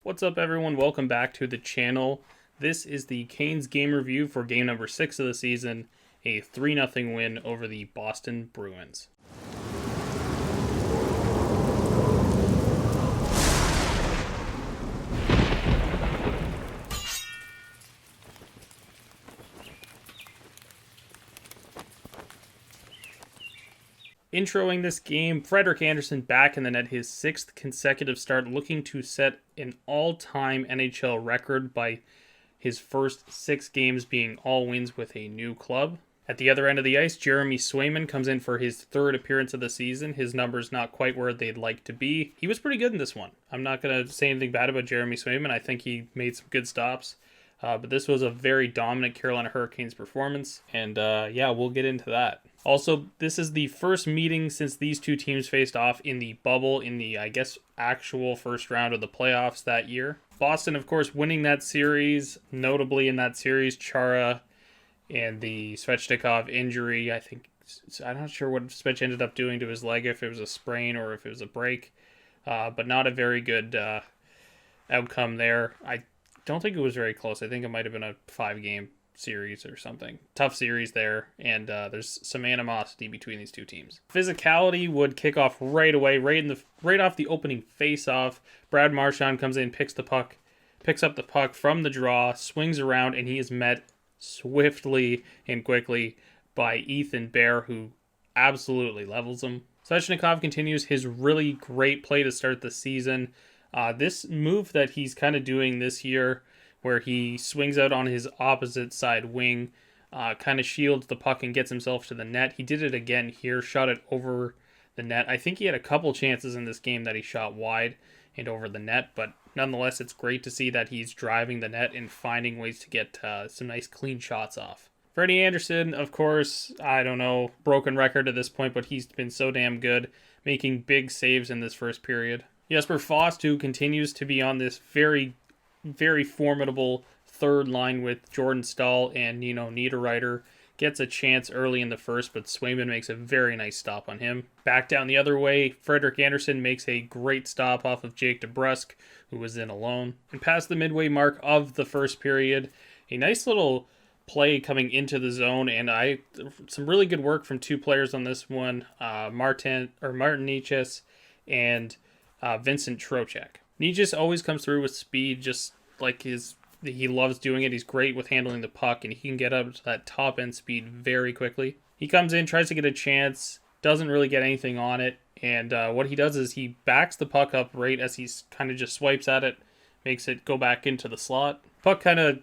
What's up, everyone? Welcome back to the channel. This is the Canes game review for game number 6 of the season, a 3-0 win over the Boston Bruins. Introing this game, Frederick Anderson back in the net, his 6th consecutive start, looking to set an all-time NHL record by his first 6 games being all wins with a new club. At the other end of the ice, Sweyman comes in for his 3rd appearance of the season. His numbers not quite where they'd like to be. He was pretty good in this one. I'm not going to say anything bad about Sweyman. I think he made some good stops. But this was a very dominant Carolina Hurricanes performance. And yeah, we'll get into that. Also, this is the first meeting since these two teams faced off in the bubble in the, I guess, actual first round of the playoffs that year. Boston, of course, winning that series. Notably in that series, Chara and the Svechnikov injury. I'm not sure what Svech ended up doing to his leg, if it was a sprain or if it was a break. But not a very good outcome there. I don't think it was very close. I think it might have been a 5-game series or something. Tough series there, and there's some animosity between these two teams. Physicality would kick off right away, right off the opening face-off. Brad Marchand comes in, picks up the puck from the draw, swings around, and he is met swiftly and quickly by Ethan Bear, who absolutely levels him. Svechnikov continues his really great play to start the season. This move that he's kind of doing this year, where he swings out on his opposite side wing, kind of shields the puck and gets himself to the net. He did it again here, shot it over the net. I think he had a couple chances in this game that he shot wide and over the net, but nonetheless, it's great to see that he's driving the net and finding ways to get some nice clean shots off. Freddie Anderson, of course, I don't know, broken record at this point, but he's been so damn good, making big saves in this first period. Jesper Fast, who continues to be on this very formidable third line with Jordan Staal and Nino Niederreiter, gets a chance early in the first, but Sweyman makes a very nice stop on him. Back down the other way, Frederick Anderson makes a great stop off of Jake DeBrusk, who was in alone. And past the midway mark of the first period, a nice little play coming into the zone, and some really good work from two players on this one, Martin Necas and Vincent Trocheck. Necas always comes through with speed, just like he loves doing it. He's great with handling the puck, and he can get up to that top end speed very quickly. He comes in, tries to get a chance, doesn't really get anything on it, and what he does is he backs the puck up right as he's kind of just swipes at it, makes it go back into the slot. Puck kind of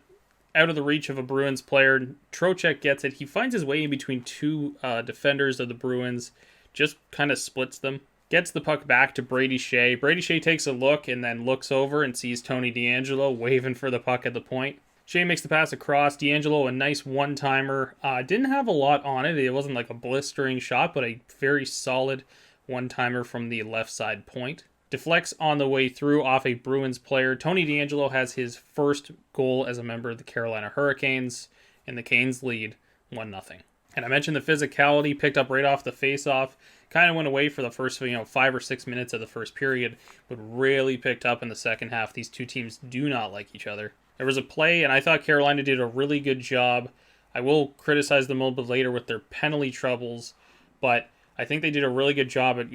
out of the reach of a Bruins player. Trocheck gets it. He finds his way in between two defenders of the Bruins, just kind of splits them. Gets the puck back to Brady Shea. Brady Shea takes a look and then looks over and sees Tony DeAngelo waving for the puck at the point. Shea makes the pass across. DeAngelo, a nice one-timer. Didn't have a lot on it. It wasn't like a blistering shot, but a very solid one-timer from the left side point. Deflects on the way through off a Bruins player. Tony DeAngelo has his first goal as a member of the Carolina Hurricanes, and the Canes lead 1-0. And I mentioned the physicality picked up right off the face-off. Kind of went away for the first 5 or 6 minutes of the first period, but really picked up in the second half. These two teams do not like each other. There was a play, and I thought Carolina did a really good job. I will criticize them a little bit later with their penalty troubles, but I think they did a really good job at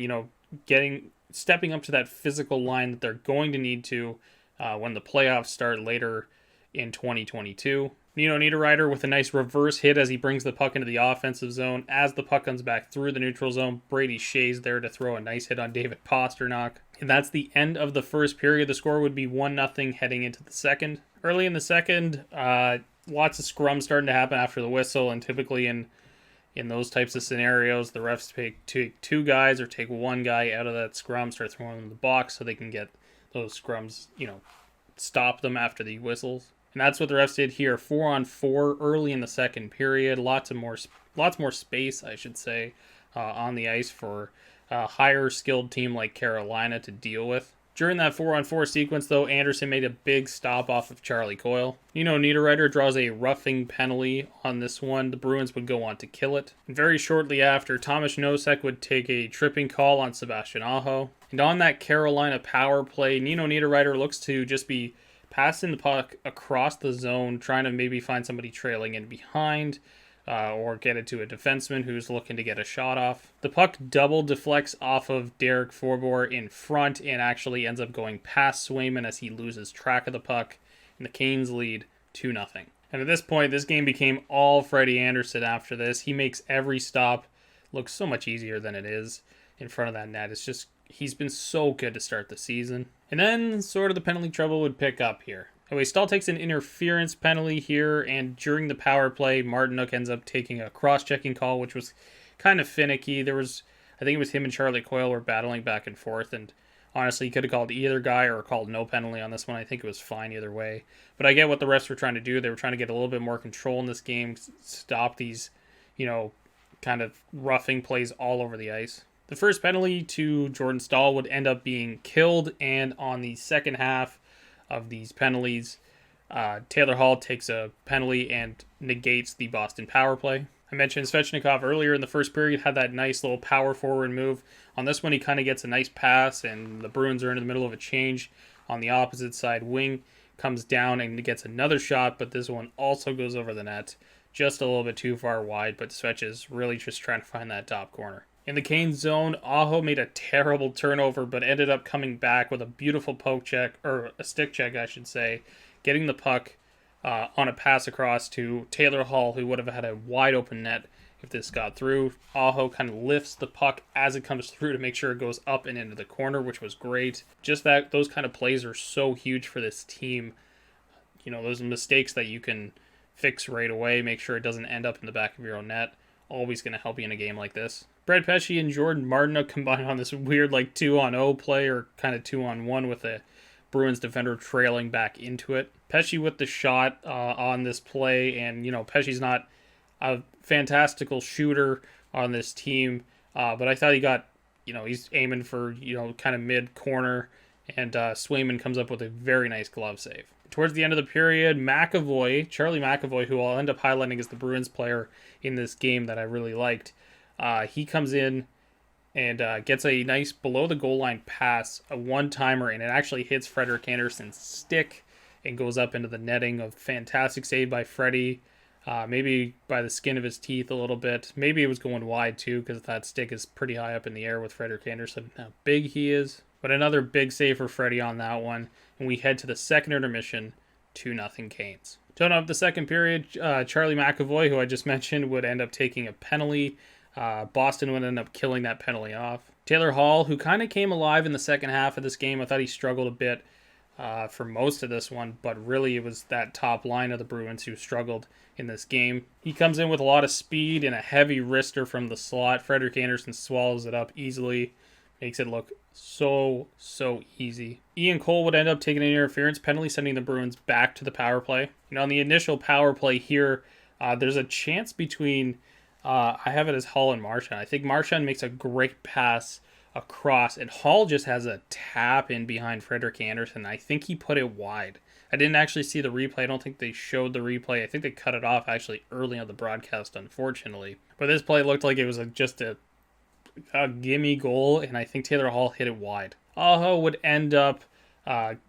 stepping up to that physical line that they're going to need to when the playoffs start later in 2022. Nino Niederreiter with a nice reverse hit as he brings the puck into the offensive zone. As the puck comes back through the neutral zone, Brady Shea's there to throw a nice hit on David Pastrnak. And that's the end of the first period. The score would be 1-0 heading into the second. Early in the second, lots of scrums starting to happen after the whistle, and typically in those types of scenarios, the refs take two guys or take one guy out of that scrum, start throwing them in the box so they can get those scrums, stop them after the whistles. And that's what the refs did here. 4-on-4 early in the second period. Lots more space, I should say, on the ice for a higher skilled team like Carolina to deal with. During that 4-on-4 sequence, though, Anderson made a big stop off of Charlie Coyle. Nino Niederreiter draws a roughing penalty on this one. The Bruins would go on to kill it. And very shortly after, Thomas Nosek would take a tripping call on Sebastian Aho. And on that Carolina power play, Nino Niederreiter looks to just be passing the puck across the zone, trying to maybe find somebody trailing in behind. Or get it to a defenseman who's looking to get a shot off. The puck double deflects off of Derek Forbort in front and actually ends up going past Sweyman as he loses track of the puck, and the Canes lead 2-0. And at this point, this game became all Freddie Anderson after this. He makes every stop look so much easier than it is in front of that net. It's just, he's been so good to start the season. And then sort of the penalty trouble would pick up here. Anyway, Stahl takes an interference penalty here, and during the power play, Martinook ends up taking a cross-checking call, which was kind of finicky. I think it was him and Charlie Coyle were battling back and forth, and honestly, he could have called either guy or called no penalty on this one. I think it was fine either way. But I get what the refs were trying to do. They were trying to get a little bit more control in this game, stop these, kind of roughing plays all over the ice. The first penalty to Jordan Stahl would end up being killed, and on the second half of these penalties, Taylor Hall takes a penalty and negates the Boston power play. I mentioned Svechnikov earlier in the first period had that nice little power forward move. On this one, he kind of gets a nice pass, and the Bruins are in the middle of a change on the opposite side wing, comes down and gets another shot, but this one also goes over the net, just a little bit too far wide, but Svech is really just trying to find that top corner. In the Canes zone, Aho made a terrible turnover, but ended up coming back with a beautiful poke check, or a stick check, I should say, getting the puck on a pass across to Taylor Hall, who would have had a wide open net if this got through. Aho kind of lifts the puck as it comes through to make sure it goes up and into the corner, which was great. Just that, those kind of plays are so huge for this team. Those mistakes that you can fix right away, make sure it doesn't end up in the back of your own net. Always going to help you in a game like this. Brett Pesce and Jordan Martinook combine on this weird 2-on-0 play, or kind of 2-on-1 with a Bruins defender trailing back into it. Pesce with the shot on this play, and Pesce's not a fantastical shooter on this team, but I thought he got, he's aiming for, kind of mid-corner, and Sweyman comes up with a very nice glove save. Towards the end of the period, Charlie McAvoy, who I'll end up highlighting as the Bruins player in this game that I really liked, he comes in and gets a nice below-the-goal line pass, a one-timer, and it actually hits Frederick Anderson's stick and goes up into the netting. A fantastic save by Freddie, maybe by the skin of his teeth a little bit. Maybe it was going wide, too, because that stick is pretty high up in the air with Frederick Anderson, how big he is. But another big save for Freddie on that one, and we head to the second intermission, 2-0 Canes. To open up the second period, Charlie McAvoy, who I just mentioned, would end up taking a penalty. Boston would end up killing that penalty off. Taylor Hall, who kind of came alive in the second half of this game, I thought he struggled a bit for most of this one, but really it was that top line of the Bruins who struggled in this game. He comes in with a lot of speed and a heavy wrister from the slot. Frederick Anderson swallows it up easily, makes it look so easy. Ian Cole would end up taking an interference penalty, sending the Bruins back to the power play. On the initial power play here, there's a chance between, I have it as Hall and Marchand. I think Marchand makes a great pass across, and Hall just has a tap in behind Frederick Anderson. I think he put it wide. I didn't actually see the replay. I don't think they showed the replay. I think they cut it off actually early on the broadcast, unfortunately. But this play looked like it was just a gimme goal, and I think Taylor Hall hit it wide. Aho would end up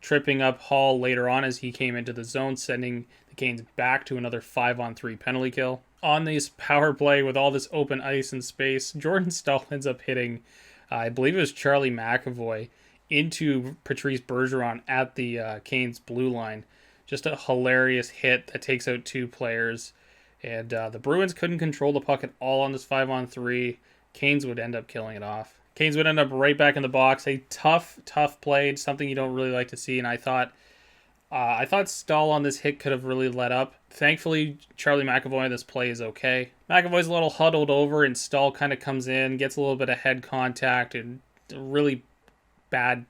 tripping up Hall later on as he came into the zone, sending the Canes back to another 5-on-3 penalty kill. On this power play with all this open ice and space, Jordan Stahl ends up hitting, I believe it was Charlie McAvoy, into Patrice Bergeron at the Canes blue line. Just a hilarious hit that takes out two players. And the Bruins couldn't control the puck at all on this 5-on-3. Canes would end up killing it off. Canes would end up right back in the box. A tough play, something you don't really like to see. And I thought Stahl on this hit could have really let up. Thankfully, Charlie McAvoy on this play is okay. McAvoy's a little huddled over, and Stahl kind of comes in, gets a little bit of head contact, and a really bad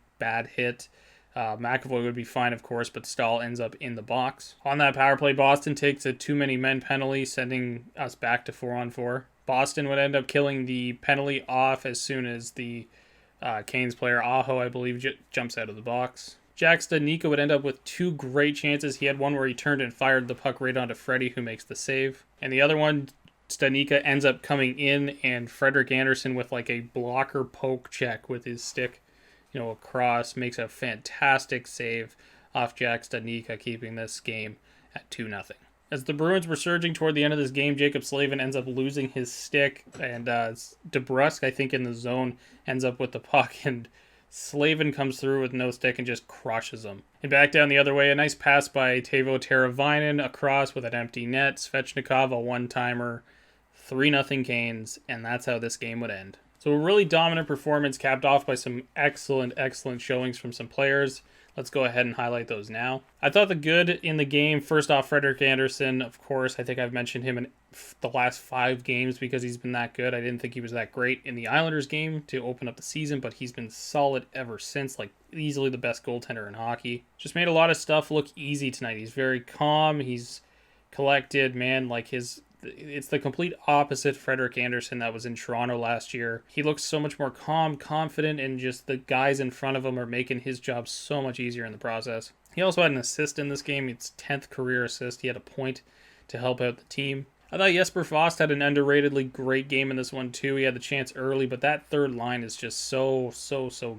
hit. McAvoy would be fine, of course, but Stahl ends up in the box. On that power play, Boston takes a too many men penalty, sending us back to 4-on-4. Boston would end up killing the penalty off as soon as the Canes player Aho, I believe, jumps out of the box. Jack Studnicka would end up with 2 great chances. He had one where he turned and fired the puck right onto Freddie, who makes the save. And the other one, Studnicka ends up coming in, and Frederick Anderson with like a blocker poke check with his stick, across, makes a fantastic save off Jack Studnicka, keeping this game at 2-0. As the Bruins were surging toward the end of this game, Jacob Sweyman ends up losing his stick, and DeBrusk, I think, in the zone, ends up with the puck, and Slavin comes through with no stick and just crushes him. And back down the other way, a nice pass by Teuvo Teravainen across with an empty net. Svechnikov, a one-timer, 3-0 Canes, and that's how this game would end. So a really dominant performance capped off by some excellent showings from some players. Let's go ahead and highlight those now. I thought the good in the game, first off, Frederick Anderson, of course. I think I've mentioned him in the last 5 games because he's been that good. I didn't think he was that great in the Islanders game to open up the season, but he's been solid ever since, like easily the best goaltender in hockey. Just made a lot of stuff look easy tonight. He's very calm. He's collected, man. It's the complete opposite Frederick Anderson that was in Toronto last year. He looks so much more calm, confident, and just the guys in front of him are making his job so much easier in the process. He also had an assist in this game. It's 10th career assist. He had a point to help out the team. I thought Jesper Fast had an underratedly great game in this one too. He had the chance early, but that third line is just so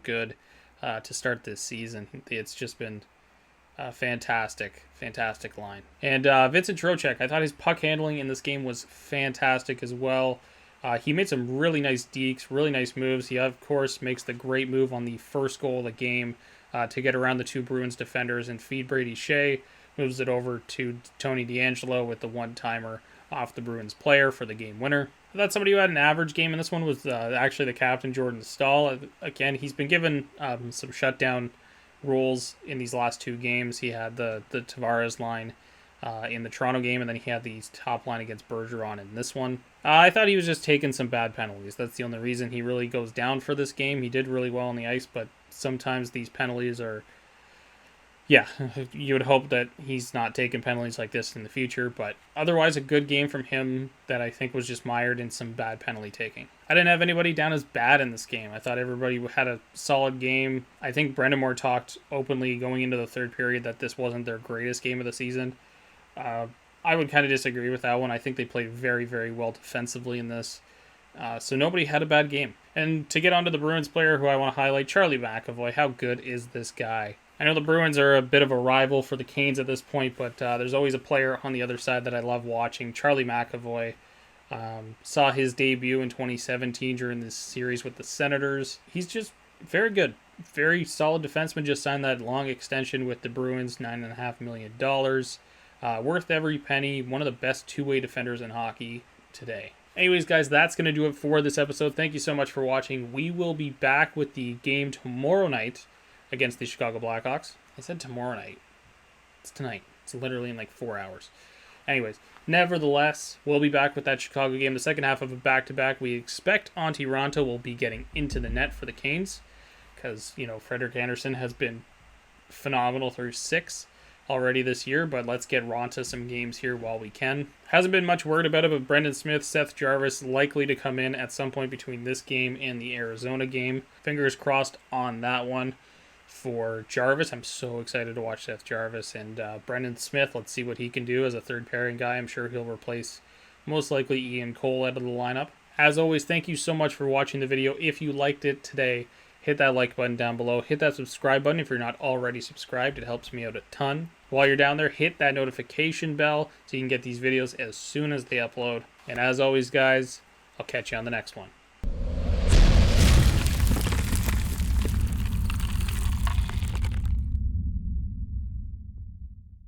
good to start this season. It's just been fantastic line. And Vincent Trocheck, I thought his puck handling in this game was fantastic as well. He made some really nice dekes, really nice moves. He, of course, makes the great move on the first goal of the game to get around the 2 Bruins defenders and feed Brady Shea. Moves it over to Tony DeAngelo with the one-timer off the Bruins player for the game winner. I thought somebody who had an average game in this one was actually the captain, Jordan Stahl. Again, he's been given some shutdown roles in these last 2 games. He had the Tavares line in the Toronto game, and then he had the top line against Bergeron in this one. I thought he was just taking some bad penalties. That's the only reason he really goes down for this game. He did really well on the ice, but sometimes these penalties are... Yeah, you would hope that he's not taking penalties like this in the future, but otherwise a good game from him that I think was just mired in some bad penalty taking. I didn't have anybody down as bad in this game. I thought everybody had a solid game. I think Brendan Moore talked openly going into the third period that this wasn't their greatest game of the season. I would kind of disagree with that one. I think they played very well defensively in this. So nobody had a bad game. And to get onto the Bruins player who I want to highlight, Charlie McAvoy. How good is this guy? I know the Bruins are a bit of a rival for the Canes at this point, but there's always a player on the other side that I love watching. Charlie McAvoy. Saw his debut in 2017 during this series with the Senators. He's just very good. Very solid defenseman. Just signed that long extension with the Bruins, $9.5 million. Worth every penny. One of the best two-way defenders in hockey today. Anyways, guys, that's going to do it for this episode. Thank you so much for watching. We will be back with the game tomorrow night against the Chicago Blackhawks. I said tomorrow night. It's tonight. It's literally in like 4 hours. Anyways, nevertheless, we'll be back with that Chicago game. The second half of a back-to-back. We expect Antti Raanta will be getting into the net for the Canes because, Frederick Anderson has been phenomenal through 6 already this year, but let's get Raanta some games here while we can. Hasn't been much word about it, but Brendan Smith, Seth Jarvis likely to come in at some point between this game and the Arizona game. Fingers crossed on that one for Jarvis. I'm so excited to watch Seth Jarvis and Brendan Smith. Let's see what he can do as a third pairing guy. I'm sure he'll replace most likely Ian Cole out of the lineup. As always, thank you so much for watching the video. If you liked it today, hit that like button down below. Hit that subscribe button if you're not already subscribed. It helps me out a ton. While you're down there, hit that notification bell so you can get these videos as soon as they upload. And as always, guys, I'll catch you on the next one.